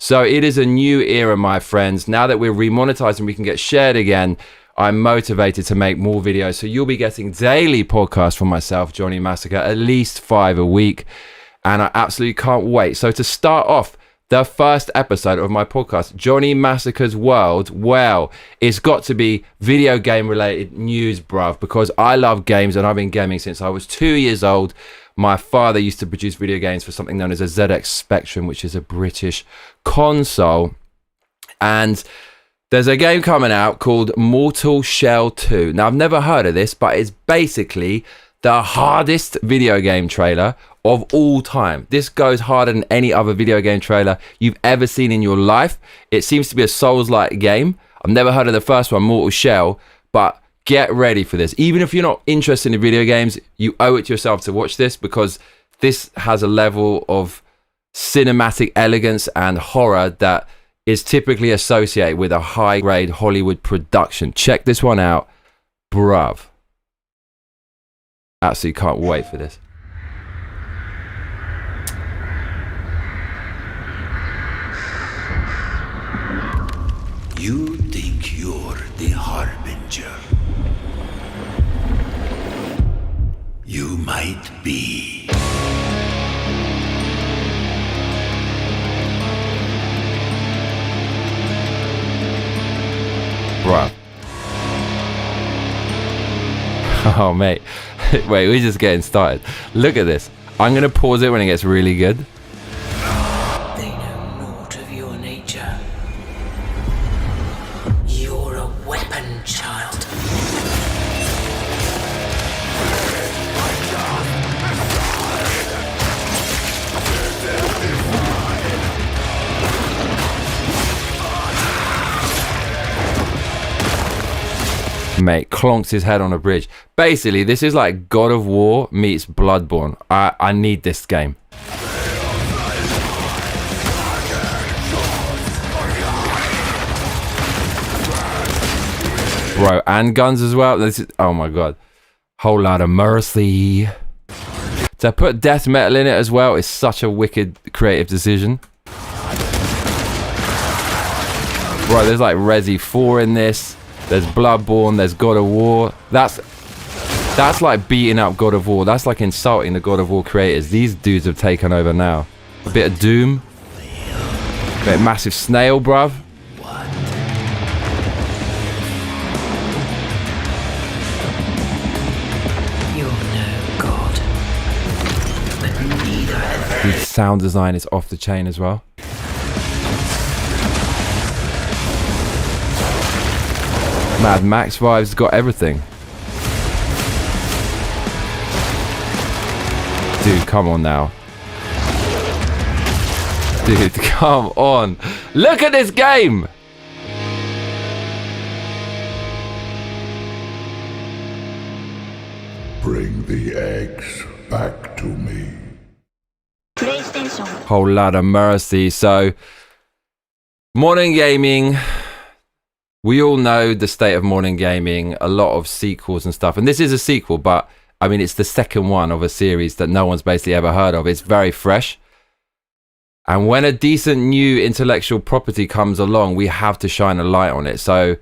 So it is a new era, my friends. Now that we're remonetized and we can get shared again, I'm motivated to make more videos. So you'll be getting daily podcasts from myself, Johnny Massacre, at least 5 a week. And I absolutely can't wait. So to start off the first episode of my podcast, Johnny Massacre's World, well, it's got to be video game related news, bruv, because I love games and I've been gaming since I was 2 years old. My father used to produce video games for something known as a ZX Spectrum, which is a British console. And there's a game coming out called Mortal Shell 2. Now, I've never heard of this, but it's basically the hardest video game trailer of all time. This goes harder than any other video game trailer you've ever seen in your life. It seems to be a Souls-like game. I've never heard of the first one, Mortal Shell, but get ready for this. Even if you're not interested in video games, you owe it to yourself to watch this, because this has a level of cinematic elegance and horror that is typically associated with a high-grade Hollywood production. Check this one out, bruv. Absolutely can't wait for this. You think you're the Harbinger. You might be. Bruh. Oh, mate. Wait, we're just getting started. Look at this. I'm going to pause it when it gets really good. They know naught of your nature. You're a weapon, child. Mate, clonks his head on a bridge. Basically, this is like God of War meets Bloodborne. I need this game. Bro, and guns as well. This is, oh my god. Whole lot of mercy. To put death metal in it as well is such a wicked creative decision. Bro, there's like Resi 4 in this. There's Bloodborne, there's God of War. That's like beating up God of War. That's like insulting the God of War creators. These dudes have taken over now. A bit of Doom. A bit of Massive Snail, bruv. You're no god. But neither. The sound design is off the chain as well. Mad Max vibes, got everything. Dude, come on now. Dude, come on. Look at this game! Bring the eggs back to me. Whole lot of mercy. So, modern gaming. We all know the state of modern gaming, a lot of sequels and stuff. And this is a sequel, but I mean, it's the second one of a series that no one's basically ever heard of. It's very fresh. And when a decent new intellectual property comes along, we have to shine a light on it. So,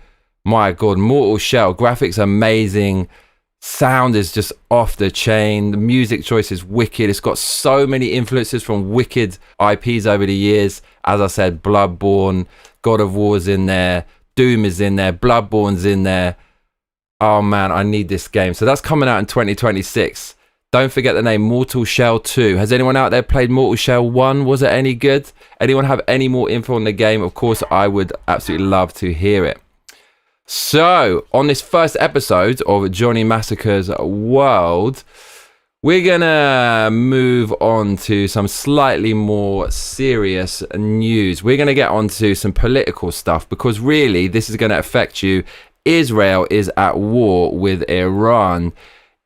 my God, Mortal Shell, graphics amazing. Sound is just off the chain. The music choice is wicked. It's got so many influences from wicked IPs over the years. As I said, Bloodborne, God of War's in there. Doom is in there, Bloodborne's in there. Oh man, I need this game. So that's coming out in 2026. Don't forget the name Mortal Shell 2. Has anyone out there played Mortal Shell 1? Was it any good? Anyone have any more info on the game? Of course, I would absolutely love to hear it. So, on this first episode of Johnny Massacre's World, we're gonna move on to some slightly more serious news. We're gonna get onto some political stuff, because really this is gonna affect you. Israel is at war with Iran.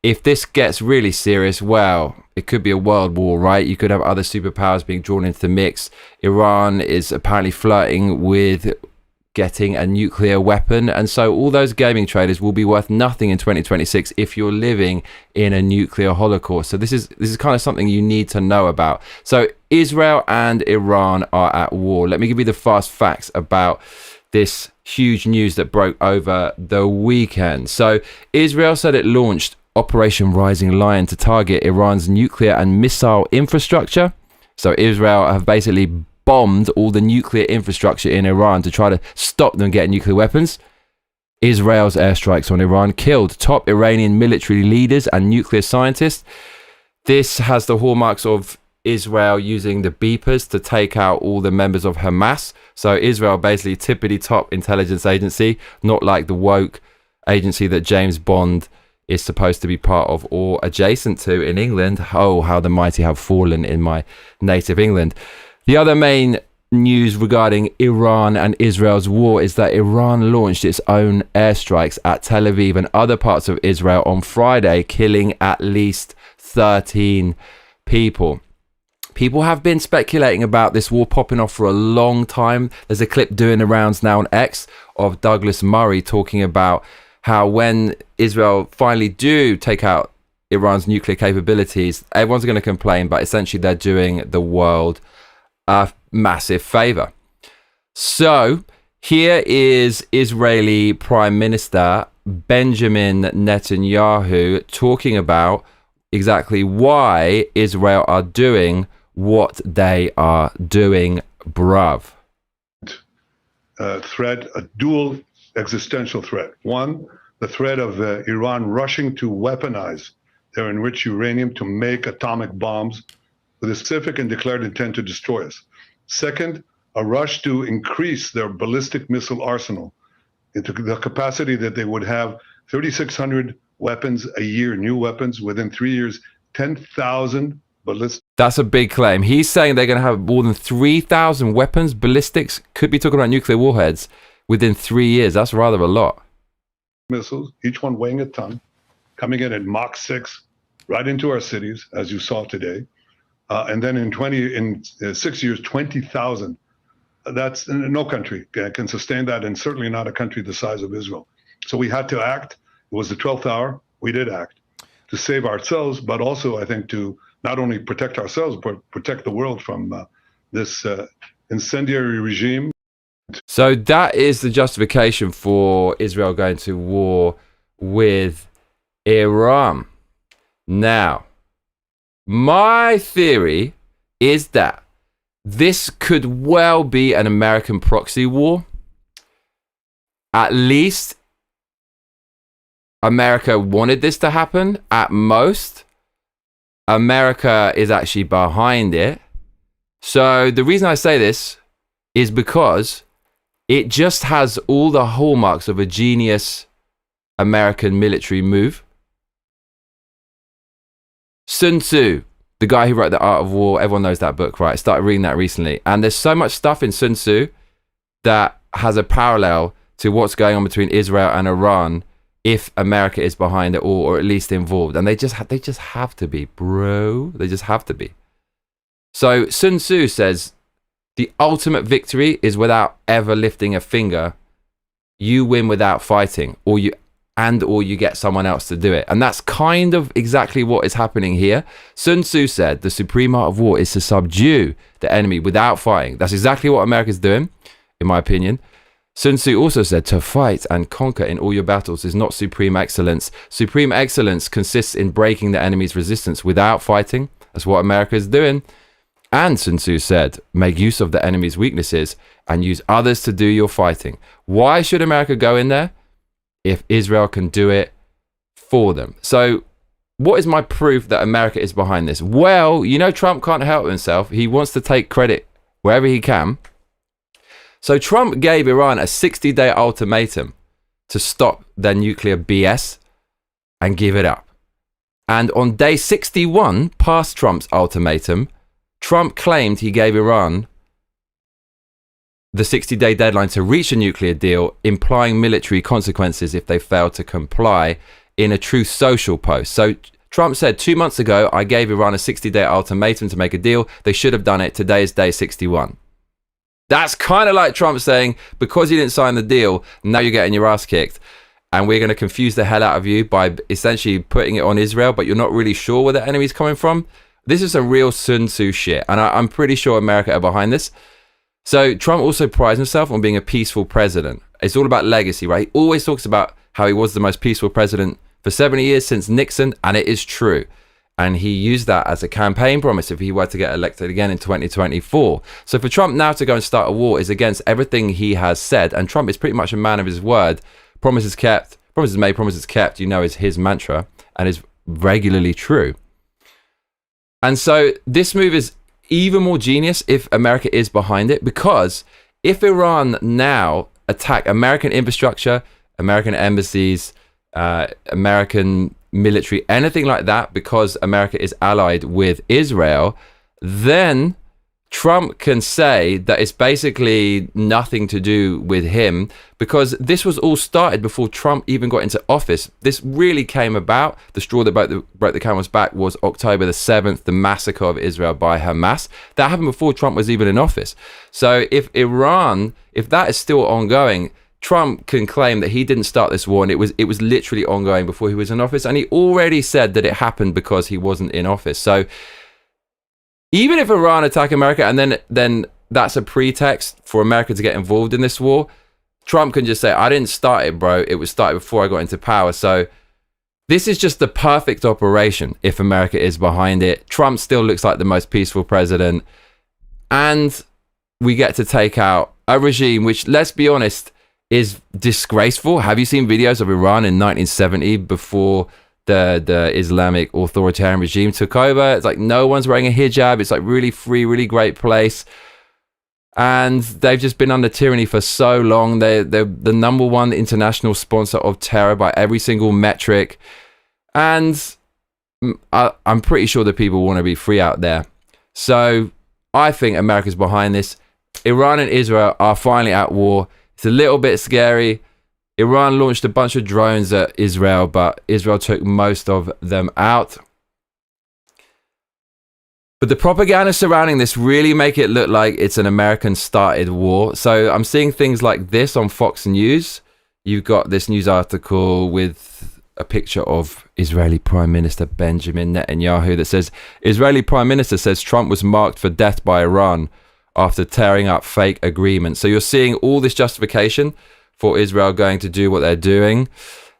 If this gets really serious, well, it could be a world war, right? You could have other superpowers being drawn into the mix. Iran is apparently flirting with getting a nuclear weapon. And so all those gaming traders will be worth nothing in 2026 if you're living in a nuclear holocaust. So this is kind of something you need to know about. So Israel and Iran are at war. Let me give you the fast facts about this huge news that broke over the weekend. So Israel said it launched Operation Rising Lion to target Iran's nuclear and missile infrastructure. So Israel have basically bombed all the nuclear infrastructure in Iran to try to stop them getting nuclear weapons. Israel's airstrikes on Iran killed top Iranian military leaders and nuclear scientists. This has the hallmarks of Israel using the beepers to take out all the members of Hamas. So Israel basically tippity top intelligence agency, not like the woke agency that James Bond is supposed to be part of or adjacent to in England. Oh, how the mighty have fallen in my native England. The other main news regarding Iran and Israel's war is that Iran launched its own airstrikes at Tel Aviv and other parts of Israel on Friday, killing at least 13 people. People have been speculating about this war popping off for a long time. There's a clip doing the rounds now on X of Douglas Murray talking about how when Israel finally do take out Iran's nuclear capabilities, everyone's going to complain, but essentially they're doing the world a massive favor. So here is Israeli Prime Minister Benjamin Netanyahu talking about exactly why Israel are doing what they are doing, bruv. Threat, a dual existential threat. One, the threat of Iran rushing to weaponize their enriched uranium to make atomic bombs with a specific and declared intent to destroy us. Second, a rush to increase their ballistic missile arsenal into the capacity that they would have 3,600 weapons a year, new weapons within 3 years, 10,000 ballistic. That's a big claim. He's saying they're going to have more than 3,000 weapons, ballistics, could be talking about nuclear warheads within 3 years. That's rather a lot. Missiles, each one weighing a ton, coming in at Mach 6, right into our cities, as you saw today. And then in 6 years, 20,000. That's no country can sustain that, and certainly not a country the size of Israel. So we had to act. It was the 12th hour. We did act to save ourselves, but also, I think, to not only protect ourselves, but protect the world from this incendiary regime. So that is the justification for Israel going to war with Iran. Now, my theory is that this could well be an American proxy war. At least America wanted this to happen. At most, America is actually behind it. So the reason I say this is because it just has all the hallmarks of a genius American military move. Sun Tzu, the guy who wrote The Art of War, everyone knows that book, right? I started reading that recently. And there's so much stuff in Sun Tzu that has a parallel to what's going on between Israel and Iran if America is behind it all, or at least involved. And they just have to be, bro. They just have to be. So Sun Tzu says, the ultimate victory is without ever lifting a finger. You win without fighting, or you get someone else to do it. And that's kind of exactly what is happening here. Sun Tzu said the supreme art of war is to subdue the enemy without fighting. That's exactly what America's doing, in my opinion. Sun Tzu also said to fight and conquer in all your battles is not supreme excellence. Supreme excellence consists in breaking the enemy's resistance without fighting. That's what America is doing. And Sun Tzu said, make use of the enemy's weaknesses and use others to do your fighting. Why should America go in there if Israel can do it for them? So what is my proof that America is behind this? Well, you know, Trump can't help himself. He wants to take credit wherever he can. So Trump gave Iran a 60-day ultimatum to stop their nuclear BS and give it up. And on day 61, past Trump's ultimatum, Trump claimed he gave Iran the 60-day deadline to reach a nuclear deal, implying military consequences if they failed to comply in a Truth Social post. So Trump said 2 months ago, I gave Iran a 60-day ultimatum to make a deal. They should have done it. Today is day 61. That's kind of like Trump saying, because you didn't sign the deal, now you're getting your ass kicked. And we're going to confuse the hell out of you by essentially putting it on Israel, but you're not really sure where the enemy's coming from. This is some real Sun Tzu shit. And I'm pretty sure America are behind this. So Trump also prides himself on being a peaceful president. It's all about legacy, right? He always talks about how he was the most peaceful president for 70 years since Nixon, and it is true. And he used that as a campaign promise if he were to get elected again in 2024. So for Trump now to go and start a war is against everything he has said. And Trump is pretty much a man of his word. Promises kept, promises made, promises kept, is his mantra and is regularly true. And so this move is even more genius if America is behind it, because if Iran now attack American infrastructure, American embassies, American military, anything like that, because America is allied with Israel, then Trump can say that it's basically nothing to do with him, because this was all started before Trump even got into office. This really came about. The straw that broke the camel's back was October the 7th, the massacre of Israel by Hamas. That happened before Trump was even in office. So if that is still ongoing, Trump can claim that he didn't start this war and it was literally ongoing before he was in office, and he already said that it happened because he wasn't in office. So even if Iran attack America and then that's a pretext for America to get involved in this war, Trump can just say, I didn't start it, bro. It was started before I got into power. So this is just the perfect operation if America is behind it. Trump still looks like the most peaceful president, and we get to take out a regime which, let's be honest, is disgraceful. Have you seen videos of Iran in 1970 before the Islamic authoritarian regime took over? It's like no one's wearing a hijab. It's like really free, really great place. And they've just been under tyranny for so long. They're the number one international sponsor of terror by every single metric. And I'm pretty sure the people want to be free out there. So I think America's behind this. Iran and Israel are finally at war. It's a little bit scary. Iran launched a bunch of drones at Israel, but Israel took most of them out. But the propaganda surrounding this really make it look like it's an American-started war. So I'm seeing things like this on Fox News. You've got this news article with a picture of Israeli Prime Minister Benjamin Netanyahu that says, Israeli Prime Minister says Trump was marked for death by Iran after tearing up fake agreements. So you're seeing all this justification for Israel going to do what they're doing.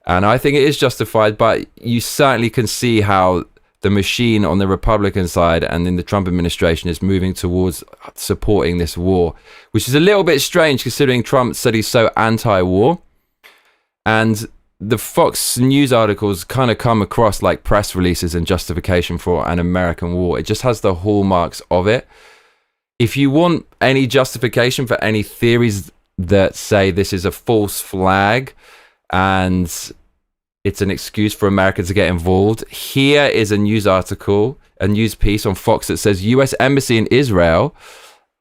And I think it is justified, but you certainly can see how the machine on the Republican side and in the Trump administration is moving towards supporting this war, which is a little bit strange considering Trump said he's so anti-war. And the Fox News articles kind of come across like press releases and justification for an American war. It just has the hallmarks of it. If you want any justification for any theories that say this is a false flag and it's an excuse for America to get involved, here is a news article, a news piece on Fox that says U.S. Embassy in Israel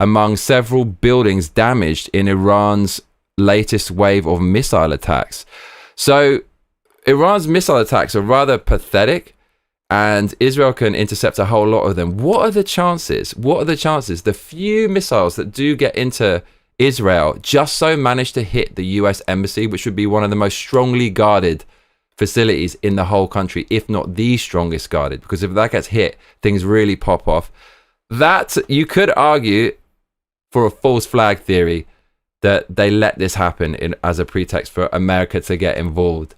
among several buildings damaged in Iran's latest wave of missile attacks. So Iran's missile attacks are rather pathetic, and Israel can intercept a whole lot of them. What are the chances? The few missiles that do get into Israel just so manage to hit the US embassy, which would be one of the most strongly guarded facilities in the whole country, if not the strongest guarded, because if that gets hit, things really pop off. That, you could argue for a false flag theory that they let this happen as a pretext for America to get involved.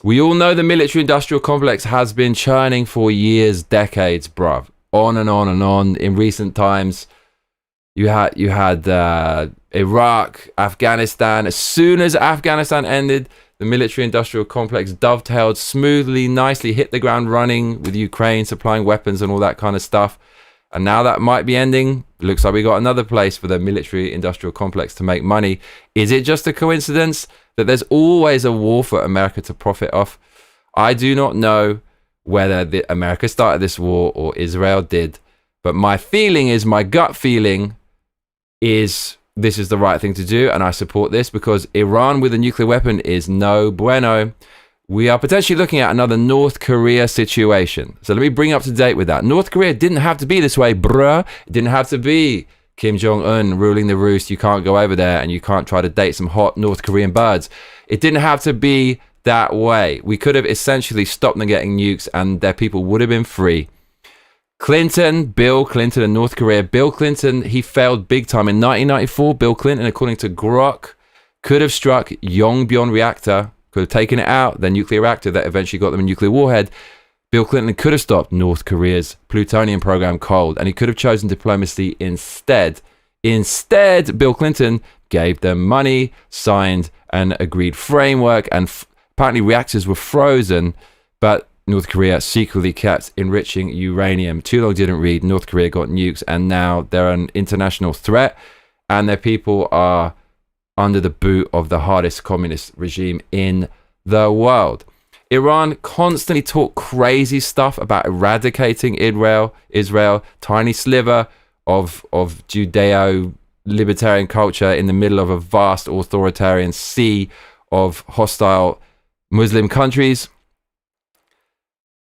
We all know the military-industrial complex has been churning for years, decades, bruv. On and on and on. In recent times, you had Iraq, Afghanistan. As soon as Afghanistan ended, the military-industrial complex dovetailed smoothly, nicely, hit the ground running with Ukraine, supplying weapons and all that kind of stuff. And now that might be ending. Looks like we got another place for the military-industrial complex to make money. Is it just a coincidence that there's always a war for America to profit off? I do not know whether America started this war or Israel did. But my gut feeling is this is the right thing to do, and I support this because Iran with a nuclear weapon is no bueno. We are potentially looking at another North Korea situation. So let me bring you up to date with that. North Korea didn't have to be this way, bruh. It didn't have to be Kim Jong-un ruling the roost. You can't go over there and you can't try to date some hot North Korean birds. It didn't have to be that way. We could have essentially stopped them getting nukes and their people would have been free. Bill Clinton in North Korea. Bill Clinton, he failed big time. In 1994, Bill Clinton, according to Grok, could have struck Yongbyon reactor, could have taken it out, their nuclear reactor that eventually got them a nuclear warhead. Bill Clinton could have stopped North Korea's plutonium program cold, and he could have chosen diplomacy instead. Instead, Bill Clinton gave them money, signed an agreed framework, and apparently reactors were frozen, but North Korea secretly kept enriching uranium. Too long didn't read. North Korea got nukes, and now they're an international threat, and their people are under the boot of the hardest communist regime in the world. Iran constantly talk crazy stuff about eradicating Israel, tiny sliver of Judeo-libertarian culture in the middle of a vast authoritarian sea of hostile Muslim countries.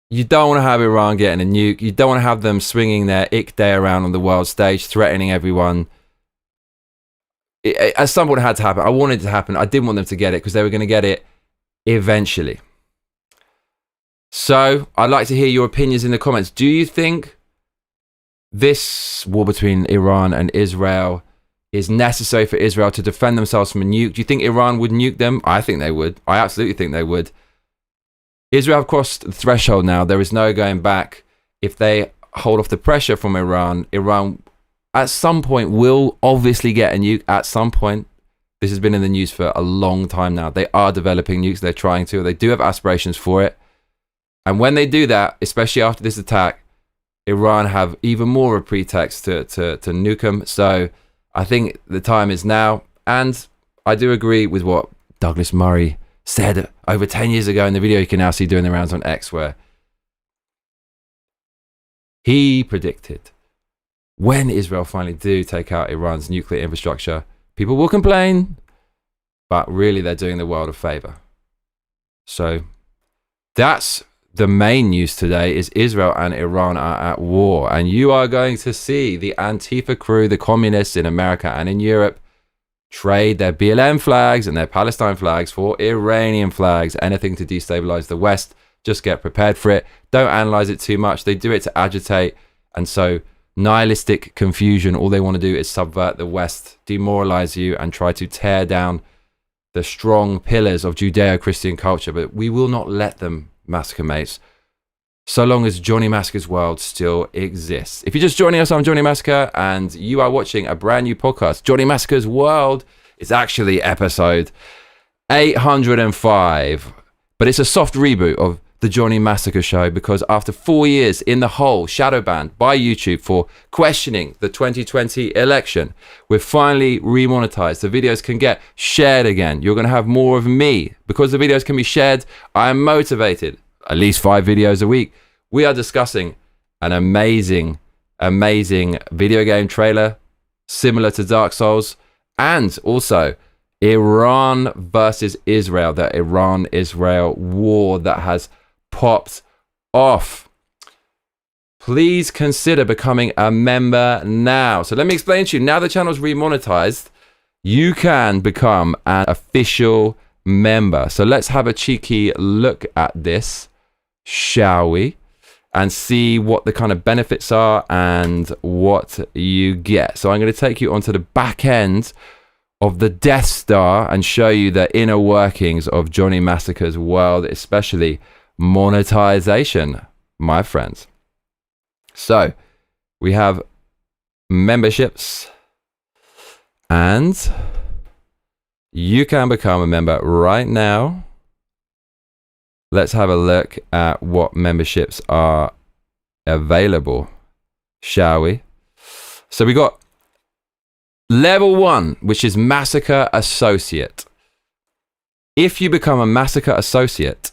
You don't want to have Iran getting a nuke. You don't want to have them swinging their ick day around on the world stage, threatening everyone. At some point it had to happen. I wanted it to happen. I didn't want them to get it because they were going to get it eventually. So I'd like to hear your opinions in the comments. Do you think this war between Iran and Israel is necessary for Israel to defend themselves from a nuke? Do you think Iran would nuke them? I think they would. I absolutely think they would. Israel have crossed the threshold now. There is no going back. If they hold off the pressure from Iran at some point will obviously get a nuke at some point. This has been in the news for a long time now. They are developing nukes. They're trying to. They do have aspirations for it. And when they do that, especially after this attack, Iran have even more of a pretext to nuke them. So I think the time is now. And I do agree with what Douglas Murray said over 10 years ago in the video you can now see doing the rounds on X, where he predicted when Israel finally do take out Iran's nuclear infrastructure, people will complain, but really they're doing the world a favor. So that's the main news today, is Israel and Iran are at war. And you are going to see the Antifa crew, the communists in America and in Europe, trade their BLM flags and their Palestine flags for Iranian flags. Anything to destabilize the West. Just get prepared for it. Don't analyze it too much. They do it to agitate. And so nihilistic confusion, all they want to do is subvert the West, demoralize you, and try to tear down the strong pillars of Judeo-Christian culture. But we will not let them, Massacre mates, so long as Johnny Massacre's world still exists. If you're just joining us, I'm Johnny Massacre, and you are watching a brand new podcast. Johnny Massacre's world is actually episode 805, but it's a soft reboot of the Johnny Massacre show, because after 4 years in the hole, shadow banned by YouTube for questioning the 2020 election, we're finally remonetized. The videos can get shared again. You're going to have more of me. Because the videos can be shared, I am motivated. At least 5 videos a week. We are discussing an amazing video game trailer similar to Dark Souls, and also Iran versus Israel, the Iran-Israel war that has popped off. Please consider becoming a member now. So let me explain to you. Now the channel's remonetized, you can become an official member. So let's have a cheeky look at this, shall we? And see what the kind of benefits are and what you get. So I'm going to take you onto the back end of the Death Star and show you the inner workings of Johnny Massacre's world, especially monetization, my friends. So we have memberships, and you can become a member right now. Let's have a look at what memberships are available, shall we? So we got level 1, which is Massacre Associate. If you become a Massacre Associate,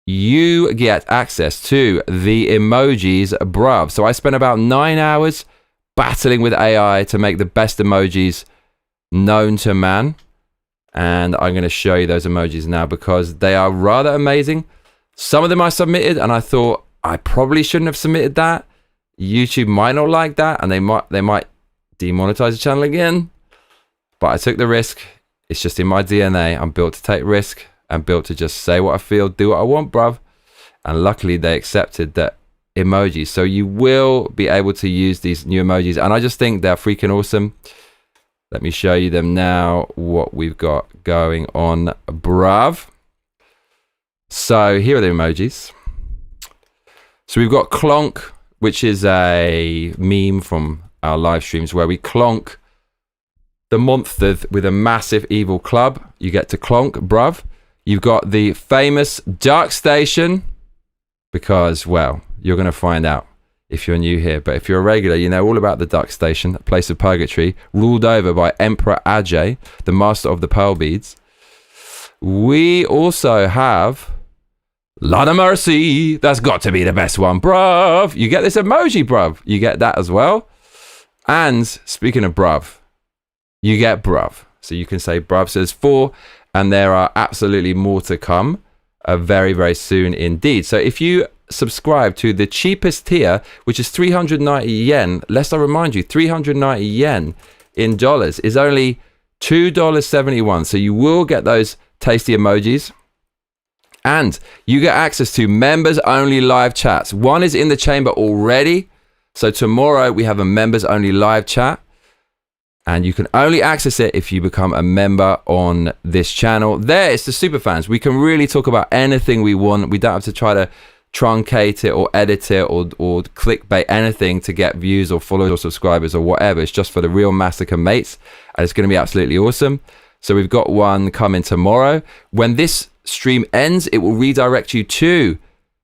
you get access to the emojis, bruv. So I spent about 9 hours battling with AI to make the best emojis known to man. And I'm going to show you those emojis now because they are rather amazing. Some of them I submitted and I thought I probably shouldn't have submitted that. YouTube might not like that, and they might demonetize the channel again. But I took the risk. It's just in my DNA. I'm built to take risk. I'm built to just say what I feel, do what I want, bruv. And luckily they accepted that emojis. So you will be able to use these new emojis. And I just think they're freaking awesome. Let me show you them now, what we've got going on, bruv. So here are the emojis. So we've got Clonk, which is a meme from our live streams where we clonk the monster with a massive evil club. You get to clonk, bruv. You've got the famous Dark Station, because, well, you're going to find out if you're new here. But if you're a regular, you know all about the Dark Station, a place of purgatory, ruled over by Emperor Ajay, the master of the pearl beads. We also have Lot of Mercy. That's got to be the best one, bruv. You get this emoji, bruv. You get that as well. And speaking of bruv, you get bruv. So you can say bruv. So there's 4, and there are absolutely more to come very, very soon indeed. So if you subscribe to the cheapest tier, which is 390 yen, lest I remind you, 390 yen in dollars is only $2.71. So you will get those tasty emojis. And you get access to members only live chats. One is in the chamber already. So tomorrow we have a members only live chat. And you can only access it if you become a member on this channel. There, it's the super fans. We can really talk about anything we want. We don't have to try to truncate it or edit it or clickbait anything to get views or followers or subscribers or whatever. It's just for the real Massacre mates. And it's going to be absolutely awesome. So we've got one coming tomorrow. When this stream ends, it will redirect you to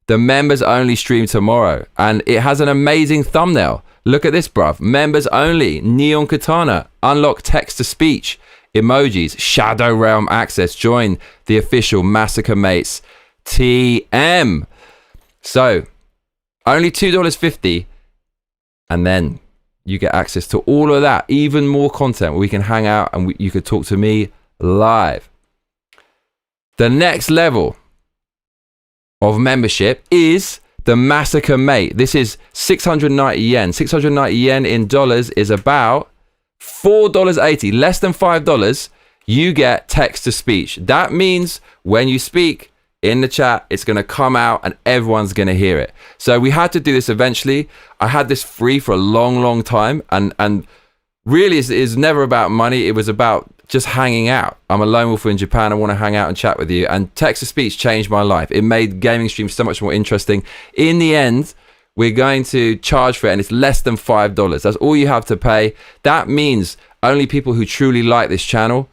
the members only stream tomorrow. And it has an amazing thumbnail. Look at this, bruv. Members only, Neon Katana, unlock text to speech, emojis, Shadow Realm access, join the official Massacre Mates TM. So, only $2.50, and then you get access to all of that, even more content where we can hang out and you could talk to me live. The next level of membership is the Massacre Mate. This is 690 yen. 690 yen in dollars is about $4.80, less than $5. You get text to speech. That means when you speak in the chat, it's going to come out and everyone's going to hear it. So we had to do this eventually. I had this free for a long, long time. And really, it's never about money. It was about just hanging out. I'm a lone wolf in Japan. I want to hang out and chat with you. And text to speech changed my life. It made gaming streams so much more interesting. In the end, we're going to charge for it, and it's less than $5. That's all you have to pay. That means only people who truly like this channel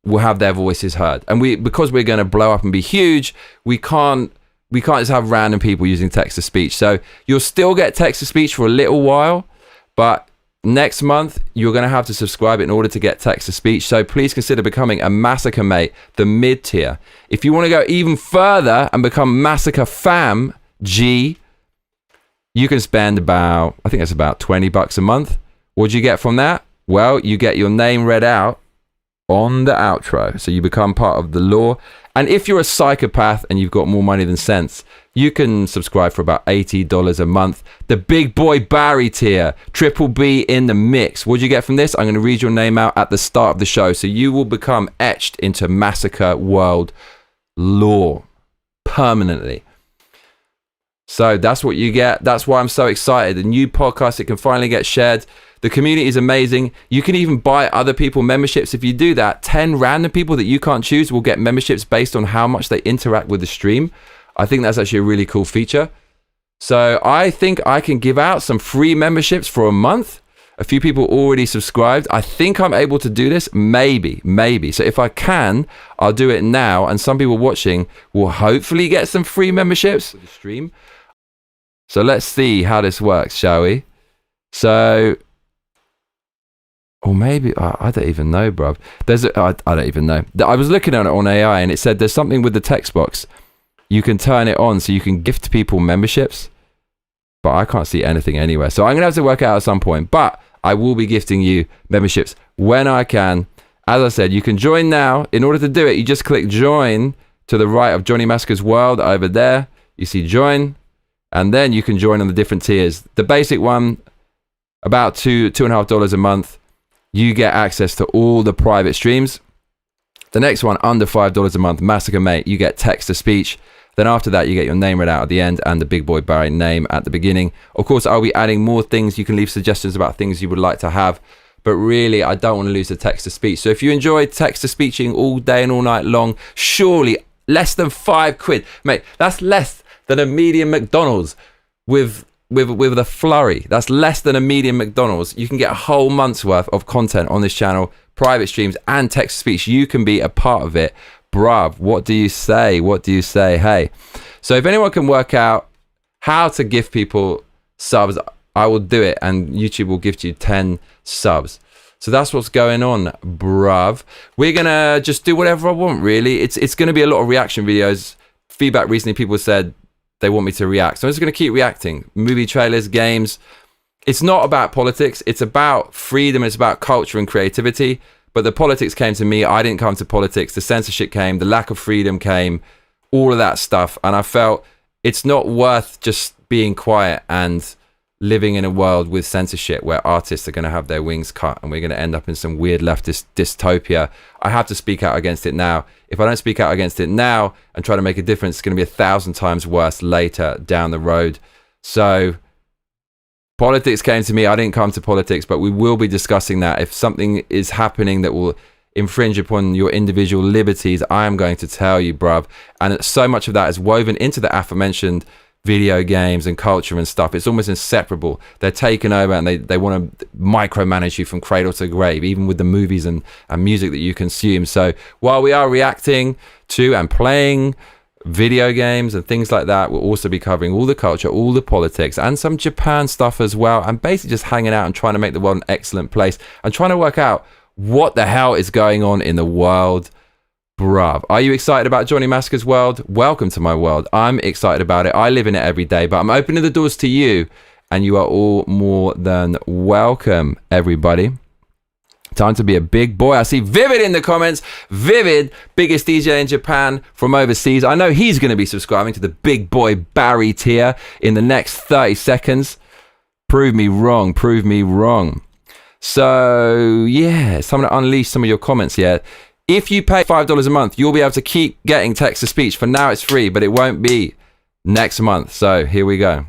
will have their voices heard. And because we're going to blow up and be huge, we can't just have random people using text to speech. So you'll still get text to speech for a little while, but next month, you're going to have to subscribe in order to get text to speech. So please consider becoming a Massacre Mate, the mid tier. If you want to go even further and become Massacre Fam G, you can spend about, I think it's about $20 a month. What do you get from that? Well, you get your name read out on the outro. So you become part of the lore. And if you're a psychopath and you've got more money than sense, you can subscribe for about $80 a month. The big boy Barry tier, Triple B in the mix. What do you get from this? I'm going to read your name out at the start of the show. So you will become etched into Massacre World lore permanently. So that's what you get. That's why I'm so excited. The new podcast, it can finally get shared. The community is amazing. You can even buy other people memberships. If you do that, 10 random people that you can't choose will get memberships based on how much they interact with the stream. I think that's actually a really cool feature. So I think I can give out some free memberships for a month. A few people already subscribed. I think I'm able to do this. Maybe. So if I can, I'll do it now. And some people watching will hopefully get some free memberships for the stream. So let's see how this works, shall we? So, or maybe, I don't even know, bruv. I don't even know. I was looking at it on AI and it said there's something with the text box. You can turn it on so you can gift people memberships. But I can't see anything anywhere. So I'm going to have to work it out at some point. But I will be gifting you memberships when I can. As I said, you can join now. In order to do it, you just click join to the right of Johnny Massacre's World over there. You see join. And then you can join on the different tiers. The basic one, about $2.50 a month. you get access to all the private streams. The next one, under $5 a month, Massacre Mate, you get text to speech. Then after that, you get your name read out at the end and the Big Boy Barry name at the beginning. Of course, I'll be adding more things. You can leave suggestions about things you would like to have. But really, I don't want to lose the text to speech. So if you enjoy text to speeching all day and all night long, surely less than £5. Mate, that's less than a medium McDonald's with a flurry. That's less than a medium McDonald's. You can get a whole month's worth of content on this channel, private streams and text to speech. You can be a part of it. Bruv, what do you say? What do you say? Hey, so if anyone can work out how to give people subs, I will do it, and YouTube will gift you 10 subs. So that's what's going on, bruv. We're gonna just do whatever I want, really. It's gonna be a lot of reaction videos. Feedback recently, people said they want me to react, so I'm just gonna keep reacting. Movie trailers, games. It's not about politics. It's about freedom. It's about culture and creativity. But the politics came to me. I didn't come to politics. The censorship came. The lack of freedom came. All of that stuff. And I felt it's not worth just being quiet and living in a world with censorship where artists are going to have their wings cut and we're going to end up in some weird leftist dystopia. I have to speak out against it now. If I don't speak out against it now and try to make a difference, it's going to be 1,000 times worse later down the road. So politics came to me. I didn't come to politics, but we will be discussing that. If something is happening that will infringe upon your individual liberties, I am going to tell you, bruv. And so much of that is woven into the aforementioned video games and culture and stuff. It's almost inseparable. They're taken over and they want to micromanage you from cradle to grave, even with the movies and music that you consume. So while we are reacting to and playing video games and things like that, we'll also be covering all the culture, all the politics, and some Japan stuff as well, and basically just hanging out and trying to make the world an excellent place and trying to work out what the hell is going on in the world. Bruv, are you excited about Johnny Massacre's world? Welcome to my world. I'm excited about it. I live in it every day, but I'm opening the doors to you, and you are all more than welcome, everybody. Time to be a big boy. I see Vivid in the comments. Vivid, biggest DJ in Japan from overseas. I know he's going to be subscribing to the Big Boy Barry tier in the next 30 seconds. Prove me wrong. Prove me wrong. So, yeah, it's time to unleash some of your comments here. If you pay $5 a month, you'll be able to keep getting text to speech. For now, it's free, but it won't be next month. So here we go.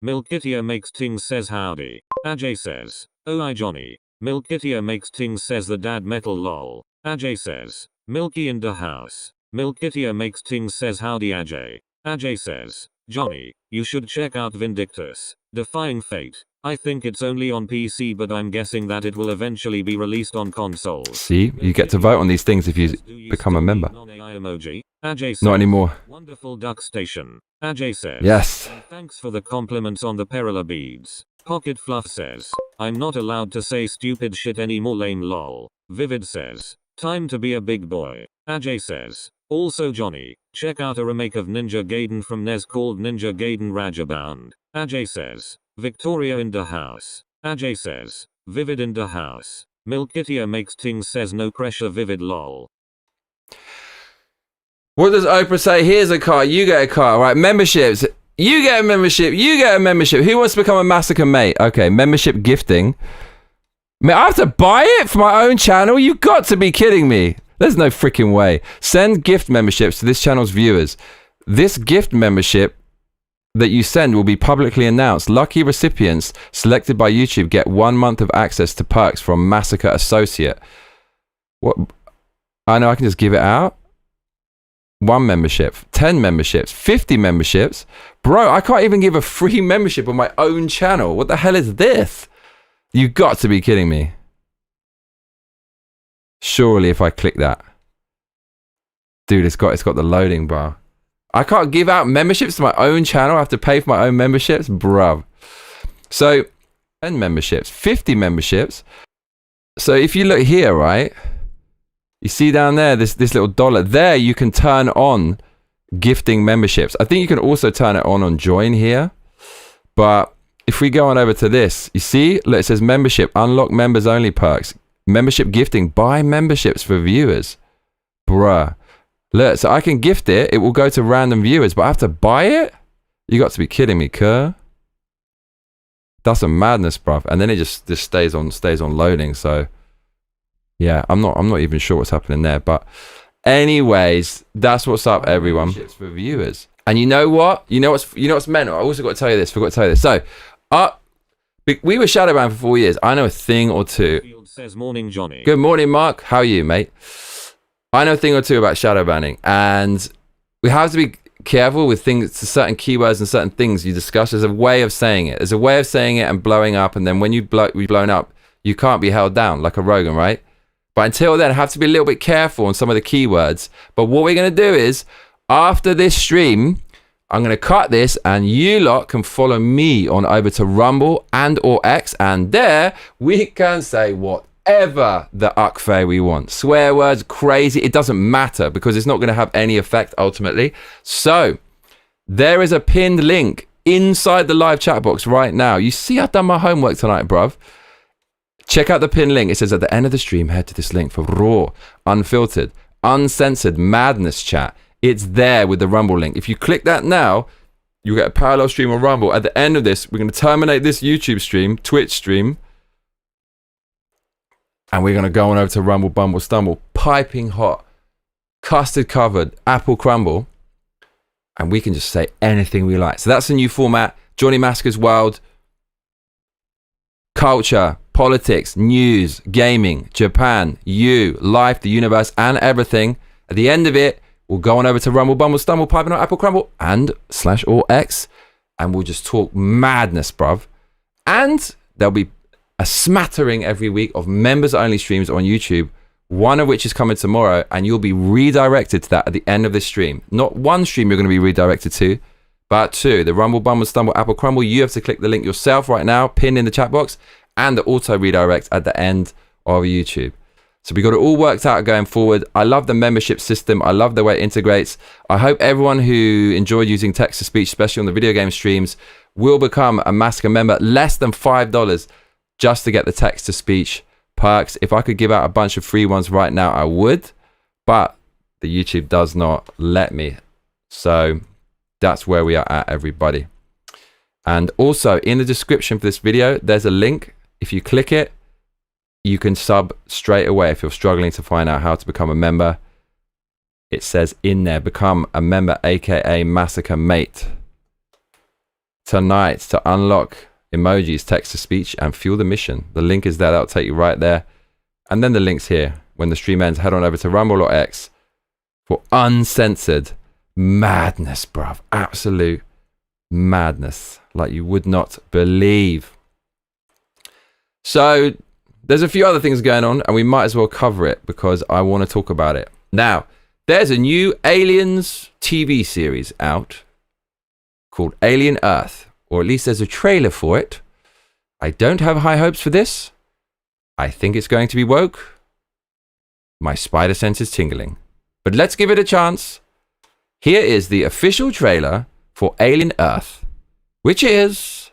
Milkitia makes things says howdy. Ajay says, oh I Johnny. Milkitia makes things says the dad metal lol. Ajay says, Milky in the house. Milkitia makes things says howdy Ajay. Ajay says, Johnny, you should check out Vindictus, Defying Fate. I think it's only on PC, but I'm guessing that it will eventually be released on consoles. See, you get to vote on these things if you become a member. Ajay says, not anymore. Wonderful duck station. Ajay says, yes. Thanks for the compliments on the Perilla beads. Pocket Fluff says, I'm not allowed to say stupid shit anymore lame lol. Vivid says, time to be a big boy. Ajay says, also Johnny, check out a remake of Ninja Gaiden from NES called Ninja Gaiden Rajabound. Ajay says, Victoria in the house. Ajay says, Vivid in the house. Milkitia makes things says no pressure Vivid lol. What does Oprah say? Here's a car, you get a car. Right, memberships. You get a membership, you get a membership. Who wants to become a Massacre mate? Okay, membership gifting. Man, I have to buy it for my own channel? You've got to be kidding me. There's no freaking way. Send gift memberships to this channel's viewers. This gift membership that you send will be publicly announced. Lucky recipients selected by YouTube get 1 month of access to perks from Massacre Associate. What? I know I can just give it out. 1 membership, 10 memberships, 50 memberships. Bro, I can't even give a free membership on my own channel. What the hell is this? You got to be kidding me. Surely if I click that. Dude, it's got the loading bar. I can't give out memberships to my own channel. I have to pay for my own memberships. Bruv. So 10 memberships, 50 memberships. So if you look here, right? You see down there, this little dollar. There you can turn on gifting memberships. I think you can also turn it on join here. But if we go on over to this, you see, look, it says membership, unlock members only perks, membership gifting, buy memberships for viewers. Bruh. Look, so I can gift it. It will go to random viewers, but I have to buy it? You got to be kidding me, cuz. That's a madness, bruv. And then it just stays on loading. So yeah, I'm not even sure what's happening there. But anyways, that's what's up, everyone. For viewers. And you know what? You know what's mental? I also got to tell you this. Forgot to tell you this. So we were shadowbanned for 4 years. I know a thing or two. Field says morning, Johnny. Good morning, Mark. How are you, mate? I know a thing or two about shadow banning, and we have to be careful with things, certain keywords and certain things you discuss. There's a way of saying it. There's a way of saying it and blowing up, and then when you've blown up, you can't be held down like a Rogan, right? But until then, I have to be a little bit careful on some of the keywords. But what we're going to do is, after this stream, I'm going to cut this, and you lot can follow me on over to Rumble and or X, and there we can say whatever the ukfe we want. Swear words, crazy, it doesn't matter because it's not going to have any effect ultimately. So there is a pinned link inside the live chat box right now. You see, I've done my homework tonight, bruv. Check out the pinned link. It says at the end of the stream, head to this link for raw, unfiltered, uncensored madness chat. It's there with the Rumble link. If you click that now, you'll get a parallel stream on Rumble. At the end of this, we're going to terminate this YouTube stream, Twitch stream, and we're going to go on over to Rumble, Bumble, Stumble, piping hot, custard covered, apple crumble, and we can just say anything we like. So that's the new format. Johnny Massacre's World, culture, politics, news, gaming, Japan, you, life, the universe, and everything. At the end of it, we'll go on over to Rumble, Bumble, Stumble, Piping Hot, Apple Crumble, and / or X, and we'll just talk madness, bruv. And there'll be a smattering every week of members-only streams on YouTube, one of which is coming tomorrow, and you'll be redirected to that at the end of this stream. Not one stream you're going to be redirected to, but two. The Rumble, Bumble, Stumble, Apple Crumble, you have to click the link yourself right now, pinned in the chat box, and the auto redirect at the end of YouTube. So we got it all worked out going forward. I love the membership system. I love the way it integrates. I hope everyone who enjoyed using text-to-speech, especially on the video game streams, will become a Massacre member. Less than $5 just to get the text-to-speech perks. If I could give out a bunch of free ones right now, I would. But the YouTube does not let me. So that's where we are at, everybody. And also, in the description for this video, there's a link. If you click it, you can sub straight away if you're struggling to find out how to become a member. It says in there, become a member, aka Massacre Mate. Tonight, to unlock emojis, text-to-speech, and fuel the mission. The link is there. That'll take you right there. And then the link's here. When the stream ends, head on over to Rumble or X for uncensored madness, bruv. Absolute madness. Like you would not believe. So there's a few other things going on, and we might as well cover it because I want to talk about it. Now, there's a new Aliens TV series out called Alien Earth, or at least there's a trailer for it. I don't have high hopes for this. I think it's going to be woke. My spider sense is tingling. But let's give it a chance. Here is the official trailer for Alien Earth, which is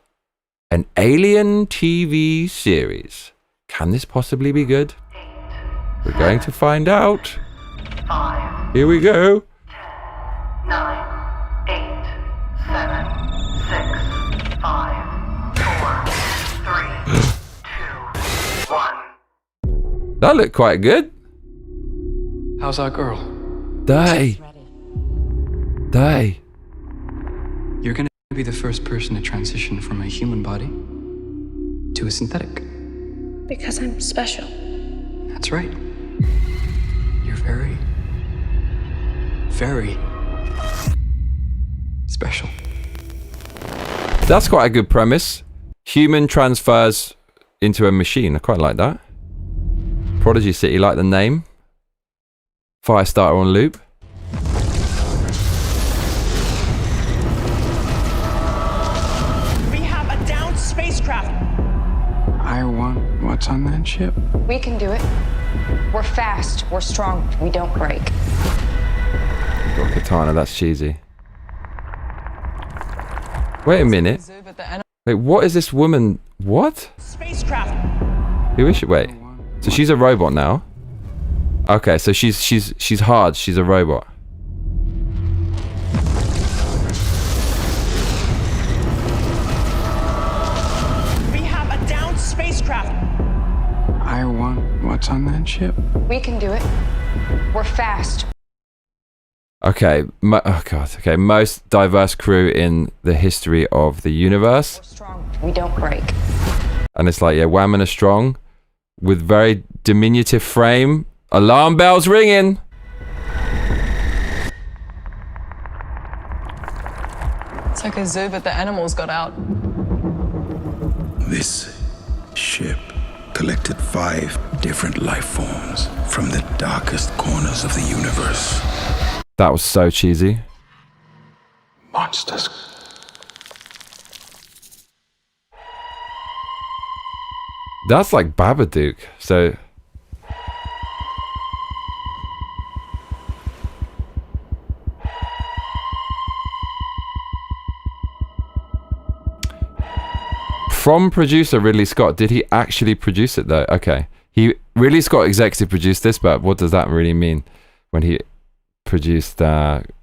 an Alien TV series. Can this possibly be good? We're going to find out. 5. Here we go. 9, 8, 7, 6, 5, 4, 3, 2, 1. That looked quite good. How's our girl? Die. You're gonna be the first person to transition from a human body to a synthetic. Because I'm special. That's right. You're very, very special. That's quite a good premise. Human transfers into a machine. I quite like that. Prodigy City, like the name. Firestarter on loop. We have a downed spacecraft. I want what's on that ship. We can do it. We're fast. We're strong. We don't break. Got Katana, that's cheesy. Wait a minute. Wait, what is this woman? What? Spacecraft. Who is she? Wait. So she's a robot now. Okay, so she's hard. She's a robot. on that ship? We can do it. We're fast. Okay. Oh god. Okay. Most diverse crew in the history of the universe. We're strong. We don't break. And it's like, yeah, women are strong with very diminutive frame. Alarm bells ringing. It's like a zoo, but the animals got out. This ship collected 5 different life forms from the darkest corners of the universe. That was so cheesy. Monsters. That's like Babadook. So from producer Ridley Scott. Did he actually produce it though? Okay. Ridley Scott executive produced this, but what does that really mean when he produced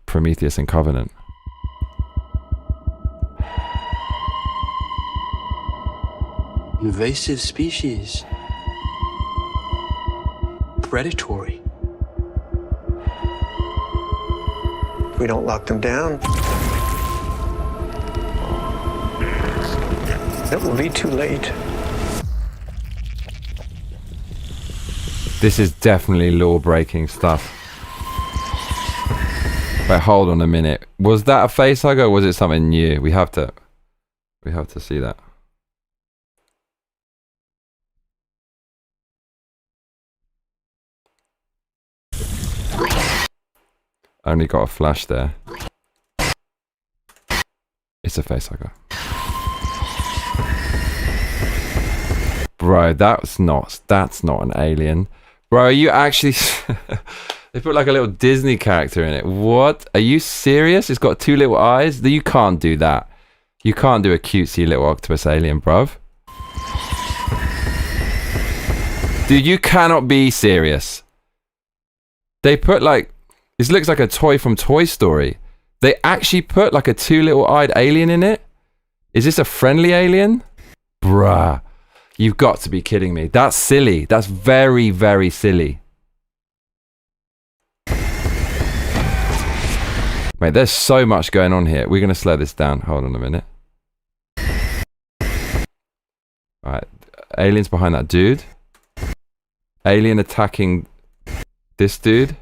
Prometheus and Covenant? Invasive species. Predatory. If we don't lock them down, it will be too late. This is definitely law-breaking stuff. Wait, hold on a minute. Was that a facehugger or was it something new? We have to see that. Only got a flash there. It's a facehugger. Bro, that's not an alien. Bro, are you actually... They put like a little Disney character in it. What? Are you serious? It's got 2 little eyes? You can't do that. You can't do a cutesy little octopus alien, bruv. Dude, you cannot be serious. They put like... This looks like a toy from Toy Story. They actually put like a 2 little eyed alien in it? Is this a friendly alien? Bruh. You've got to be kidding me. That's silly. That's very, very silly. Mate, there's so much going on here. We're going to slow this down. Hold on a minute. Alright. Aliens behind that dude. Alien attacking this dude.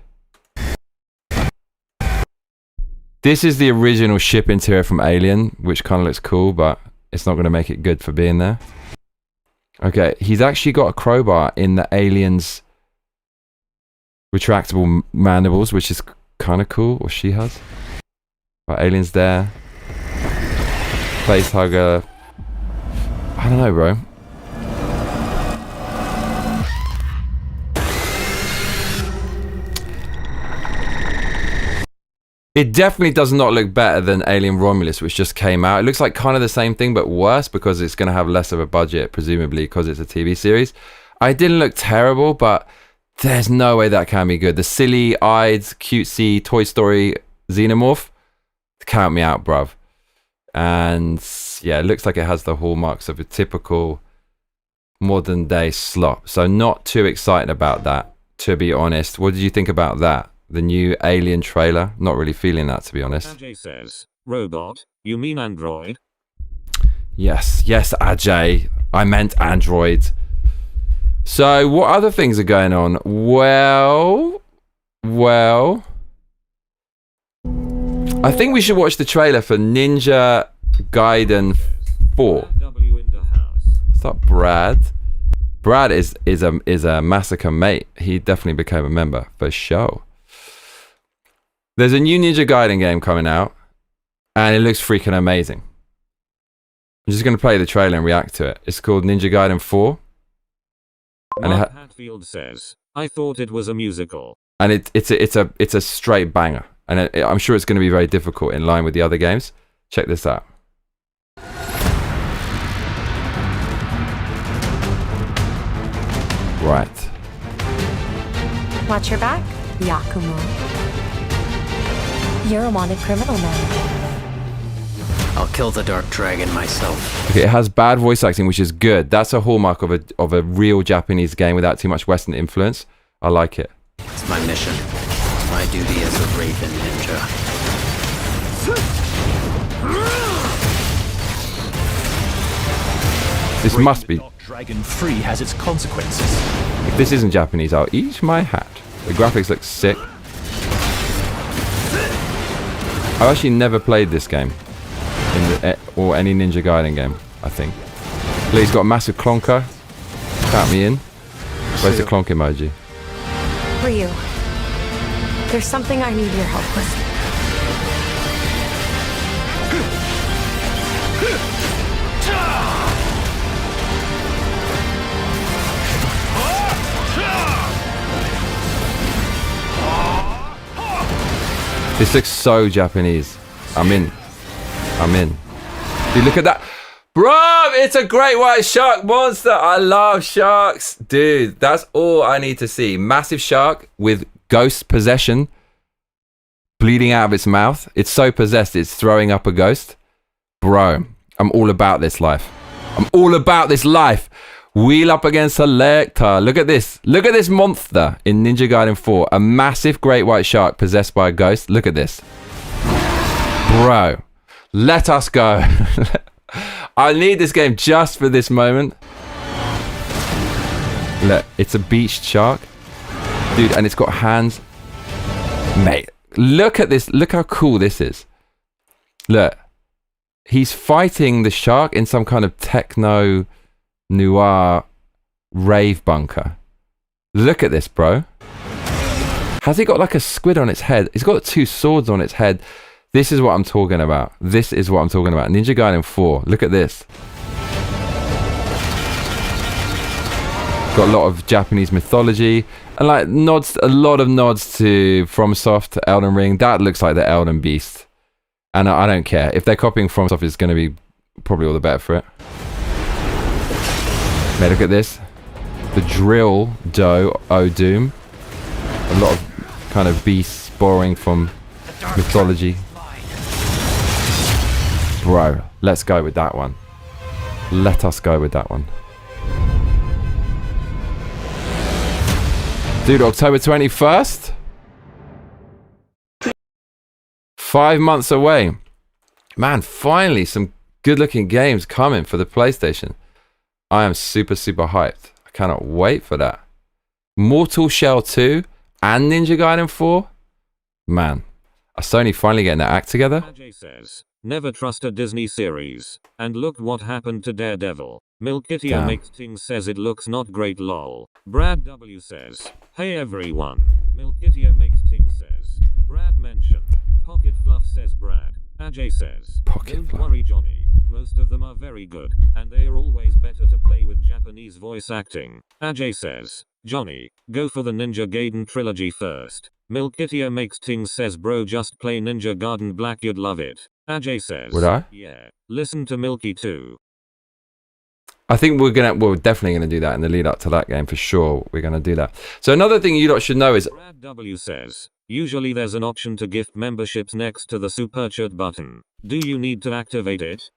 This is the original ship interior from Alien, which kind of looks cool, but it's not going to make it good for being there. Okay, he's actually got a crowbar in the Alien's retractable mandibles, which is kind of cool, or she has. Right, Alien's there. Facehugger. I don't know, bro. It definitely does not look better than Alien Romulus, which just came out. It looks like kind of the same thing, but worse because it's going to have less of a budget, presumably because it's a TV series. It didn't look terrible, but there's no way that can be good. The silly-eyed, cutesy Toy Story xenomorph, count me out, bruv. And yeah, it looks like it has the hallmarks of a typical modern-day slop. So not too excited about that, to be honest. What did you think about that? The new Alien trailer? Not really feeling that, to be honest. Ajay says, robot, you mean android? Yes, Ajay. I meant android. So, what other things are going on? Well... I think we should watch the trailer for Ninja Gaiden 4. Is that Brad? Brad is a Massacre mate. He definitely became a member, for sure. There's a new Ninja Gaiden game coming out, and it looks freaking amazing. I'm just going to play the trailer and react to it. It's called Ninja Gaiden 4. And Mark Hatfield says, I thought it was a musical. And it's a straight banger. And I'm sure it's going to be very difficult in line with the other games. Check this out. Right. Watch your back, Yakumo. You're a wanted criminal now. I'll kill the dark dragon myself. Okay, it has bad voice acting, which is good. That's a hallmark of a real Japanese game without too much Western influence. I like it. It's my mission. It's my duty as a Raven ninja. This must be. Dragon free has its consequences. If this isn't Japanese, I'll eat my hat. The graphics look sick. I've actually never played this game. Or any Ninja Gaiden game, I think. He's got a massive clonker. Count me in. Where's the clonk emoji? Ryu, there's something I need your help with. This looks so Japanese. I'm in. Dude, look at that. Bruv, it's a great white shark monster. I love sharks. Dude, that's all I need to see. Massive shark with ghost possession. Bleeding out of its mouth. It's so possessed, it's throwing up a ghost. Bro, I'm all about this life. I'm all about this life. Wheel up against Selector. Look at this. Look at this monster in Ninja Gaiden 4. A massive great white shark possessed by a ghost. Look at this. Bro, let us go. I need this game just for this moment. Look, it's a beached shark. Dude, and it's got hands. Mate, look at this. Look how cool this is. Look. He's fighting the shark in some kind of techno noir rave bunker. Look at this, bro. Has it got like a squid on its head? It's got 2 swords on its head. This is what I'm talking about. This is what I'm talking about. Ninja Gaiden 4. Look at this. Got a lot of Japanese mythology and like nods, a lot of nods to FromSoft, to Elden Ring. That looks like the Elden Beast. And I don't care. If they're copying FromSoft, it's going to be probably all the better for it. Mate, look at this. The Drill Dough Doom. A lot of kind of beasts borrowing from mythology. Bro, let's go with that one. Let us go with that one. Dude, October 21st? 5 months away. Man, finally some good looking games coming for the PlayStation. I am super hyped. I cannot wait for that. Mortal Shell 2 and Ninja Gaiden 4? Man, are Sony finally getting their act together? Ajay says, never trust a Disney series. And look what happened to Daredevil. Milkitio makes things says it looks not great lol. Brad W says, hey everyone. Milkitio makes things says. Brad mentioned. Pocket Fluff says Brad. Ajay says, don't worry Johnny. Most of them are very good. And they are always better to play with Japanese voice acting. Ajay says, Johnny, go for the Ninja Gaiden trilogy first. Milkitio makes things says bro just play Ninja Gaiden Black you'd love it. Ajay says, would I? Yeah. Listen to Milky too. I think we're definitely gonna do that in the lead up to that game for sure. We're gonna do that. So another thing you lot should know is Brad W says, usually there's an option to gift memberships next to the Super Chat button. Do you need to activate it?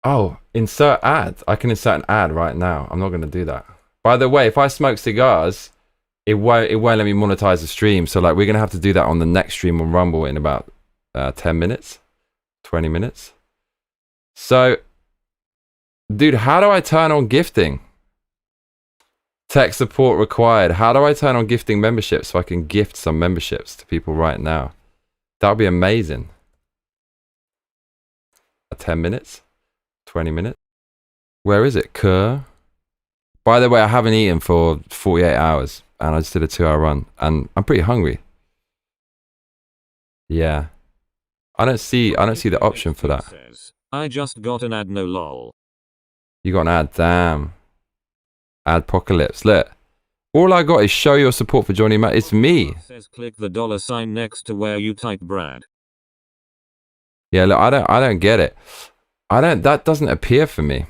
oh, insert ad. I can insert an ad right now. I'm not gonna do that. By the way, if I smoke cigars, it won't let me monetize the stream. So like we're gonna have to do that on the next stream on Rumble in about 10 minutes, 20 minutes. So dude, how do I turn on gifting? Tech support required. How do I turn on gifting memberships so I can gift some memberships to people right now? That would be amazing. 10 minutes? 20 minutes? Where is it? Kerr? By the way, I haven't eaten for 48 hours and I just did a 2-hour run and I'm pretty hungry. Yeah. I don't see the option for that. I just got an ad, no lol. You got an ad, damn. Adpocalypse. Look. All I got is show your support for Johnny Matt. It's me. Says click the $ next to where you type Brad. Yeah, look, I don't get it. That doesn't appear for me.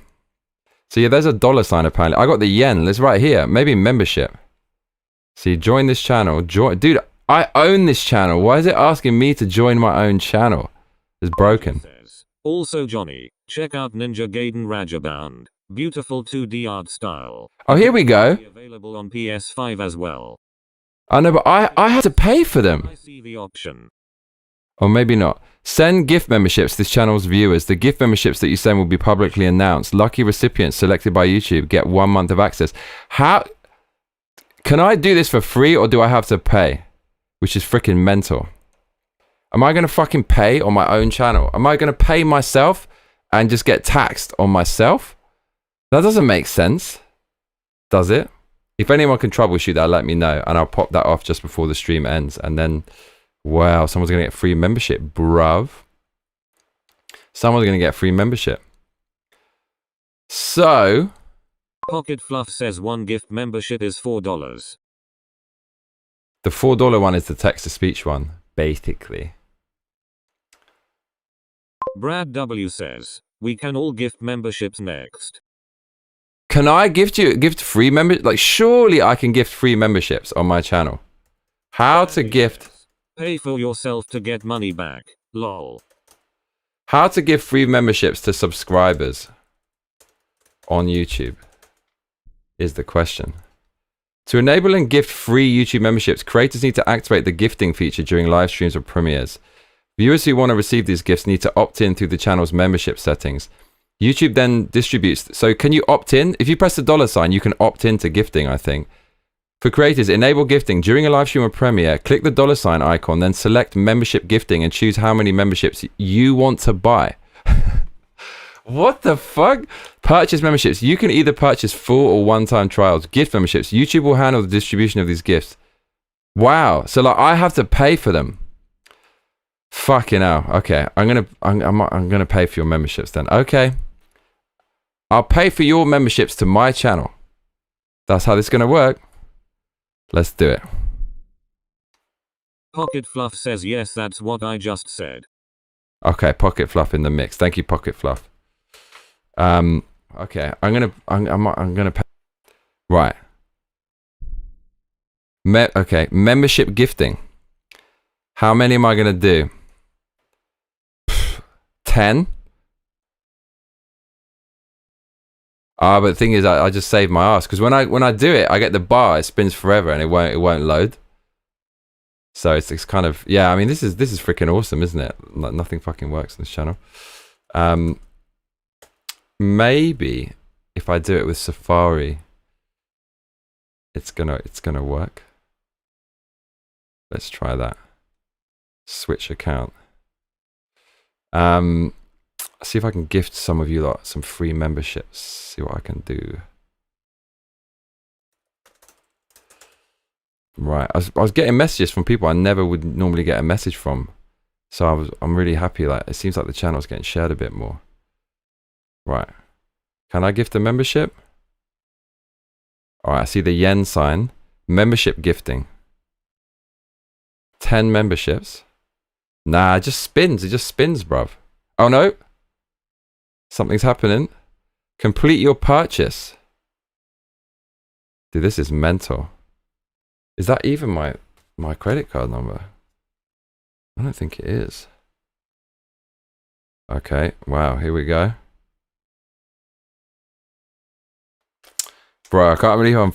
So yeah, there's a $ apparently. I got the yen. It's right here. Maybe membership. See, join this channel. Dude, I own this channel. Why is it asking me to join my own channel? It's broken. Also Johnny, check out Ninja Gaiden Rajabound. Beautiful 2D art style. Oh, here we go. Available on PS5 as well. I know, but I had to pay for them. I see the option. Or maybe not. Send gift memberships to this channel's viewers. The gift memberships that you send will be publicly announced. Lucky recipients selected by YouTube get 1 month of access. How can I do this for free, or do I have to pay? Which is freaking mental. Am I going to fucking pay on my own channel? Am I going to pay myself and just get taxed on myself? That doesn't make sense, does it? If anyone can troubleshoot that, let me know, and I'll pop that off just before the stream ends. And then, wow, someone's going to get free membership, bruv. Someone's going to get free membership. So... Pocket Fluff says one gift membership is $4. The $4 one is the text-to-speech one, basically. Brad W says, we can all gift memberships next. Can I gift free membership? Like, surely I can gift free memberships on my channel. How to gift... Pay for yourself to get money back. Lol. How to give free memberships to subscribers on YouTube is the question. To enable and gift free YouTube memberships, creators need to activate the gifting feature during live streams or premieres. Viewers who want to receive these gifts need to opt in through the channel's membership settings. YouTube then distributes. So can you opt in? If you press the $sign, you can opt into gifting, I think. For creators, enable gifting. During a live stream or premiere, click the $sign icon, then select membership gifting and choose how many memberships you want to buy. What the fuck? Purchase memberships. You can either purchase full or one-time trials. Gift memberships. YouTube will handle the distribution of these gifts. Wow. So like I have to pay for them. Fucking hell. Okay. I'm gonna pay for your memberships then. Okay. I'll pay for your memberships to my channel. That's how this is gonna work. Let's do it. Pocket Fluff says yes, that's what I just said. Okay, Pocket Fluff in the mix. Thank you, Pocket Fluff. Okay, I'm gonna pay. Right. Okay, membership gifting. How many am I gonna do? 10. Ah, but the thing is, I just saved my ass because when I do it, I get the bar. It spins forever and it won't load. So it's kind of, yeah. I mean, this is freaking awesome, isn't it? Like, nothing fucking works on this channel. Maybe if I do it with Safari, it's gonna work. Let's try that. Switch account. See if I can gift some of you lot some free memberships. See what I can do. Right, I was getting messages from people I never would normally get a message from, so I'm really happy. Like, it seems like the channel's getting shared a bit more. Right, can I gift a membership? All right, I see the yen sign. Membership gifting. 10 memberships. Nah, it just spins. It just spins, bruv. Oh no, something's happening. Complete your purchase. Dude, this is mental. Is that even my credit card number? I don't think it is. Okay, wow, here we go. Bro, I can't believe I'm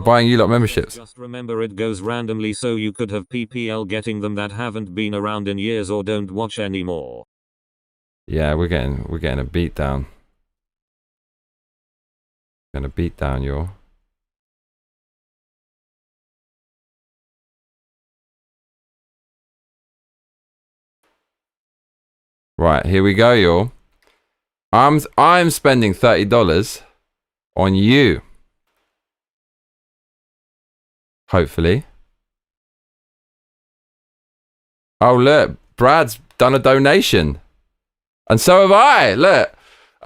buying you lot memberships. Just remember it goes randomly, so you could have PPL getting them that haven't been around in years or don't watch anymore. Yeah, we're getting a beat down. Gonna beat down your. Right, here we go, y'all. I'm spending $30 on you. Hopefully. Oh look, Brad's done a donation. And so have I. Look.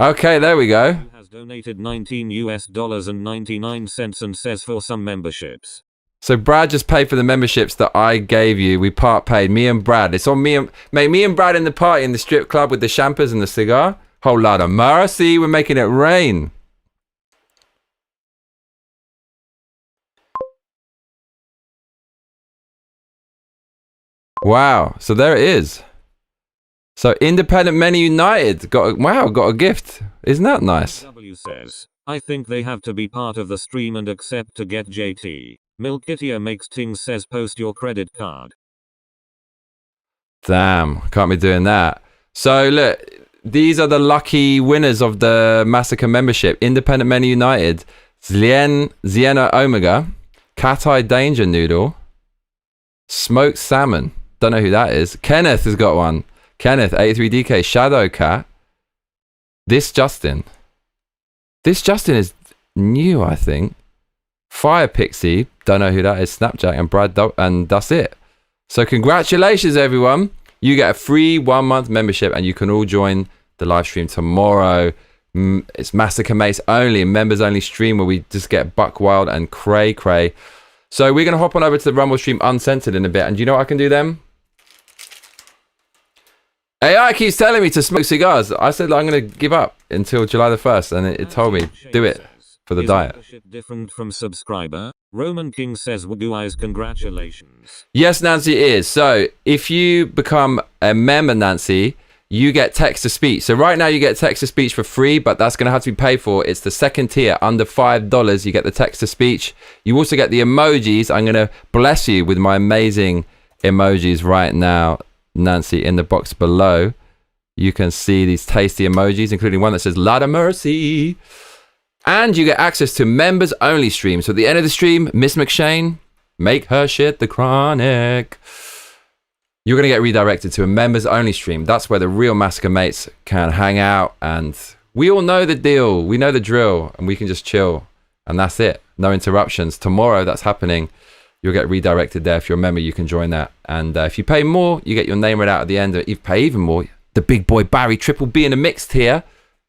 Okay, there we go. He has donated $19 and says for some memberships. So Brad just paid for the memberships that I gave you. We part paid. Me and Brad. It's on me and Brad in the party in the strip club with the champers and the cigar. Whole lot of mercy. We're making it rain. Wow. So there it is. So Independent Men United got a gift. Isn't that nice? W says, I think they have to be part of the stream and accept to get JT. Milkitia makes things says post your credit card. Damn, can't be doing that. So look, these are the winners of the Massacre membership. Independent Men United, Ziena Omega, Cat Eye Danger Noodle, Smoked Salmon. Don't know who that is. Kenneth has got one. Kenneth, 83DK, Shadow Cat. This Justin is new, I think. Fire Pixie, don't know who that is. Snapchat and Brad, and that's it. So congratulations, everyone. You get a free 1 month membership, and you can all join the live stream tomorrow. It's Massacre Mates only, members only stream where we just get buck wild and cray. So we're gonna hop on over to the Rumble stream uncensored in a bit, and do you know what I can do then? AI keeps telling me to smoke cigars. I said I'm going to give up until July the 1st, and it told me, do it for the diet. Different from subscriber. Roman King says, Waguay's congratulations. Yes, Nancy, it is. So if you become a member, Nancy, you get text-to-speech. So right now you get text-to-speech for free, but that's going to have to be paid for. It's the second tier, under $5. You get the text-to-speech. You also get the emojis. I'm going to bless you with my amazing emojis right now. Nancy, in the box below, you can see these tasty emojis, including one that says "Lot of Mercy," and you get access to members only streams. So at the end of the stream, Miss McShane, make her shit the chronic. You're gonna get redirected to a members only stream. That's where the real Massacre mates can hang out, and we all know the deal. We know the drill, and we can just chill, and that's it. No interruptions. Tomorrow, that's happening. You'll get redirected there. If you're a member, you can join that. And if you pay more, you get your name read out at the end. If you pay even more, the big boy Barry Triple B in a mixed tier,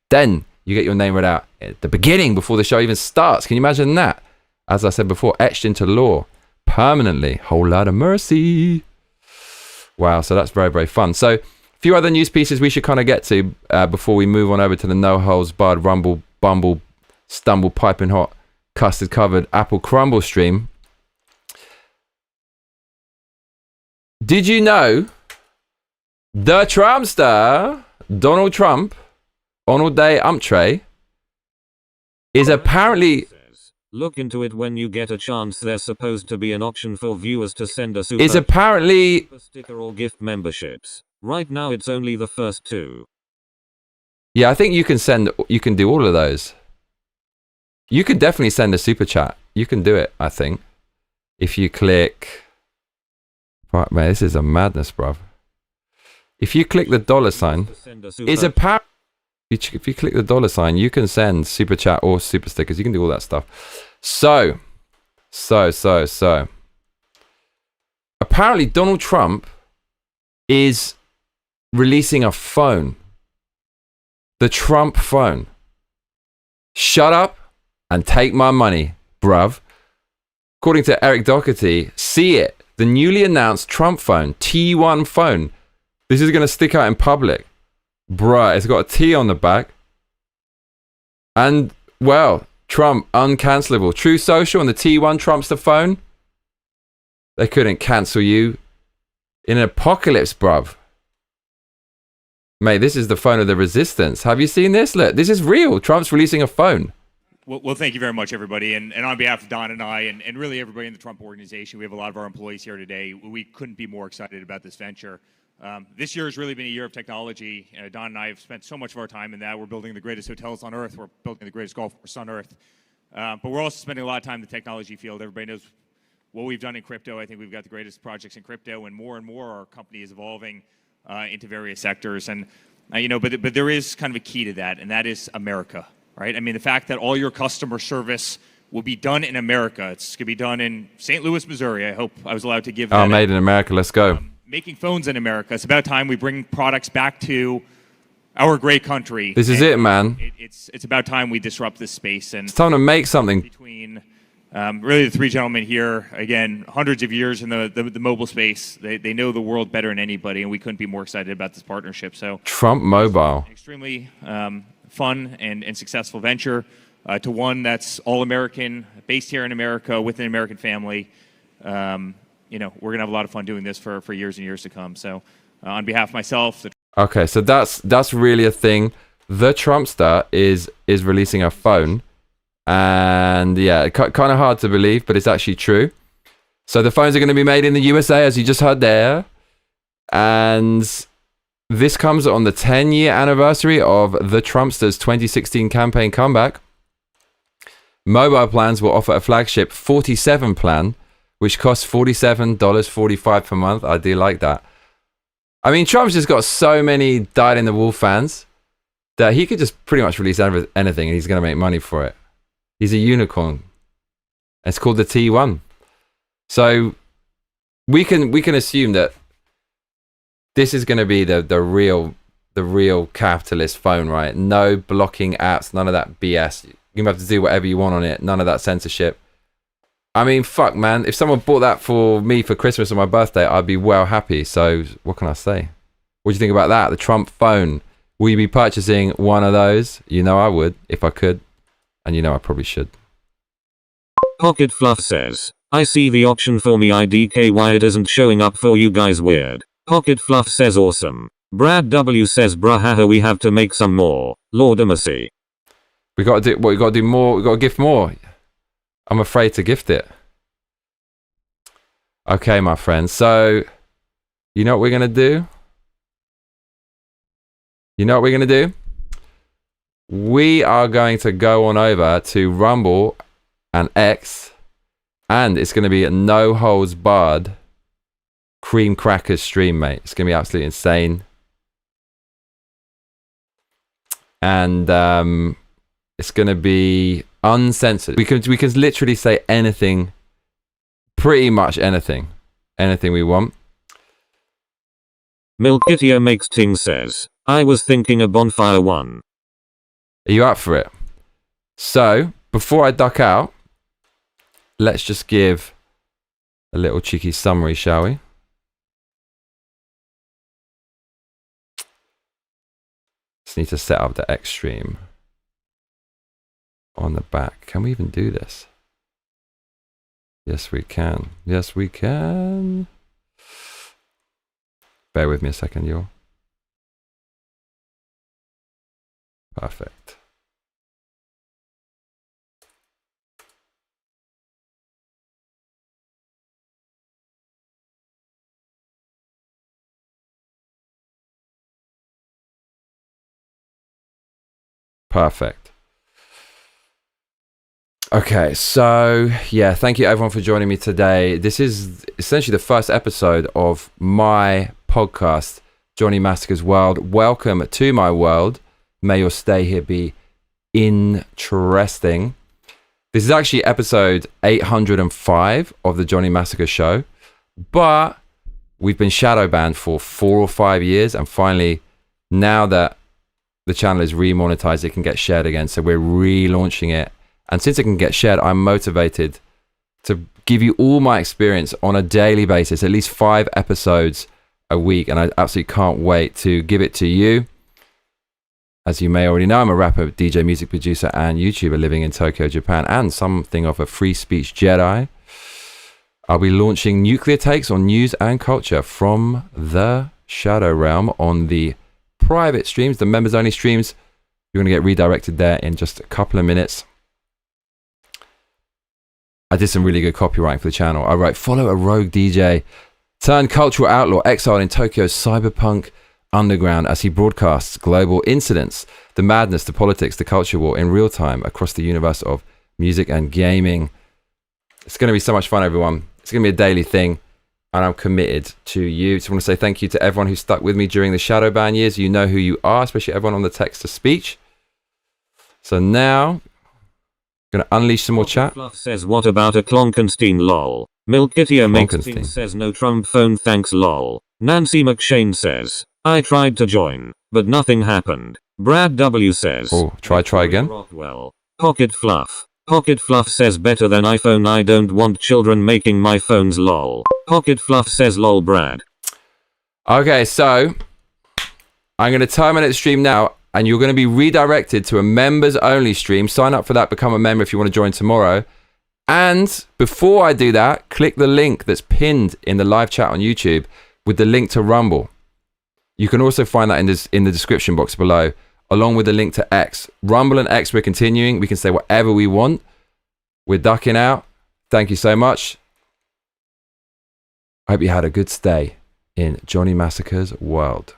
then you get your name read out at the beginning before the show even starts. Can you imagine that? As I said before, etched into law permanently. Whole lot of mercy. Wow, so that's very, very fun. So a few other news pieces we should kind of get to before we move on over to the No Holes Barred Rumble, Bumble, Stumble, Piping Hot, Custard Covered Apple Crumble stream. Did you know the Trumpster, Donald Trump, Donald Day Umtre, is apparently... Look into it when you get a chance. There's supposed to be an option for viewers to send a super... Is apparently... super sticker or gift memberships. Right now it's only the first two. Yeah, I think you can do all of those. You could definitely send a super chat. You can do it, I think. If you click... Right, man, this is a madness, bruv. If you click the dollar sign, is apparent. If you click the dollar sign, you can send super chat or super stickers. You can do all that stuff. So. Apparently, Donald Trump is releasing a phone. The Trump phone. Shut up and take my money, bruv. According to Eric Doherty, see it. The newly announced Trump phone, T1 phone. This is going to stick out in public. Bruh, it's got a T on the back. And, well, Trump, uncancelable. True Social and the T1 Trumpster phone. They couldn't cancel you in an apocalypse, bruv. Mate, this is the phone of the resistance. Have you seen this? Look, this is real. Trump's releasing a phone. Well, thank you very much, everybody. And on behalf of Don and I, and really everybody in the Trump organization, we have a lot of our employees here today. We couldn't be more excited about this venture. This year has really been a year of technology. Don and I have spent so much of our time in that. We're building the greatest hotels on Earth. We're building the greatest golf course on Earth. But we're also spending a lot of time in the technology field. Everybody knows what we've done in crypto. I think we've got the greatest projects in crypto, and more our company is evolving into various sectors. And, but there is kind of a key to that, and that is America. Right? I mean, the fact that all your customer service will be done in America. It's going to be done in St. Louis, Missouri. I hope I was allowed to give that. Oh, made in America. Let's go. Making phones in America. It's about time we bring products back to our great country. This is it, man. It's about time we disrupt this space. And it's time to make something. Between really the three gentlemen here, again, hundreds of years in the mobile space. They know the world better than anybody, and we couldn't be more excited about this partnership. So Trump Mobile. Extremely fun and successful venture to one that's all American, based here in America with an American family. We're gonna have a lot of fun doing this for years and years to come. So on behalf of myself, the Okay, so that's really a thing. The Trumpster is releasing a phone, and yeah, kind of hard to believe, but it's actually true. So the phones are going to be made in the USA, as you just heard there, and this comes on the 10-year anniversary of the Trumpster's 2016 campaign comeback. Mobile plans will offer a flagship 47 plan, which costs $47.45 per month. I do like that. I mean, Trump's just got so many dyed-in-the-wool fans that he could just pretty much release anything and he's going to make money for it. He's a unicorn. It's called the T1. So we can assume that this is going to be the real capitalist phone, right? No blocking apps, none of that BS. You have to do whatever you want on it. None of that censorship. I mean, fuck, man. If someone bought that for me for Christmas or my birthday, I'd be well happy. So what can I say? What do you think about that? The Trump phone. Will you be purchasing one of those? You know I would, if I could. And you know I probably should. Pocket Fluff says, I see the option for me IDK, why it isn't showing up for you guys, weird. Pocket Fluff says awesome. Brad W says bruh, we have to make some more. Lord mercy. We got to do what? We got to do more. We got to gift more. I'm afraid to gift it. Okay, my friends. So, you know what we're gonna do? You know what we're gonna do? We are going to go on over to Rumble and X, and it's gonna be a no holds barred cream crackers stream, mate. It's gonna be absolutely insane. And it's gonna be uncensored. We can literally say anything, pretty much anything we want. Milkitia Makes Ting says, I was thinking a bonfire one. Are you up for it? So before I duck out, let's just give a little cheeky summary, shall we? Just need to set up the X stream on the back. Can we even do this? Yes, we can. Yes, we can. Bear with me a second, y'all. Perfect. Perfect. Okay, so yeah, thank you everyone for joining me today. This is essentially the first episode of my podcast, Johnny Massacre's World. Welcome to my world. May your stay here be interesting. This is actually episode 805 of the Johnny Massacre Show, but we've been shadow banned for 4 or 5 years, and finally, now that the channel is remonetized, it can get shared again. So we're relaunching it. And since it can get shared, I'm motivated to give you all my experience on a daily basis, at least 5 episodes a week. And I absolutely can't wait to give it to you. As you may already know, I'm a rapper, DJ, music producer, and YouTuber living in Tokyo, Japan, and something of a free speech Jedi. I'll be launching nuclear takes on news and culture from the Shadow Realm on the private streams, the members only streams. You're going to get redirected there in just a couple of minutes. I did some really good copywriting for the channel. I wrote, follow a rogue DJ turned cultural outlaw exiled in Tokyo's cyberpunk underground as he broadcasts global incidents, the madness, the politics, the culture war in real time across the universe of music and gaming. It's going to be so much fun, everyone. It's going to be a daily thing, and I'm committed to you. So I want to say thank you to everyone who stuck with me during the shadow ban years. You know who you are, especially everyone on the text to speech. So now, gonna unleash some more chat. Fluff says, what about a Klonkenstein lol? Milkitia Makes Ting says, no Trump phone thanks lol. Nancy McShane says, I tried to join, but nothing happened. Brad W says, oh, try again. Rockwell. Pocket Fluff. Pocket Fluff says, better than iPhone, I don't want children making my phones lol. Pocket Fluff says, lol Brad. Okay, so I'm going to terminate the stream now, and you're going to be redirected to a members only stream. Sign up for that, become a member if you want to join tomorrow. And before I do that, click the link that's pinned in the live chat on YouTube with the link to Rumble. You can also find that in the description box below, along with the link to X. Rumble and X, we're continuing. We can say whatever we want. We're ducking out. Thank you so much. I hope you had a good stay in Johnny Massacre's world.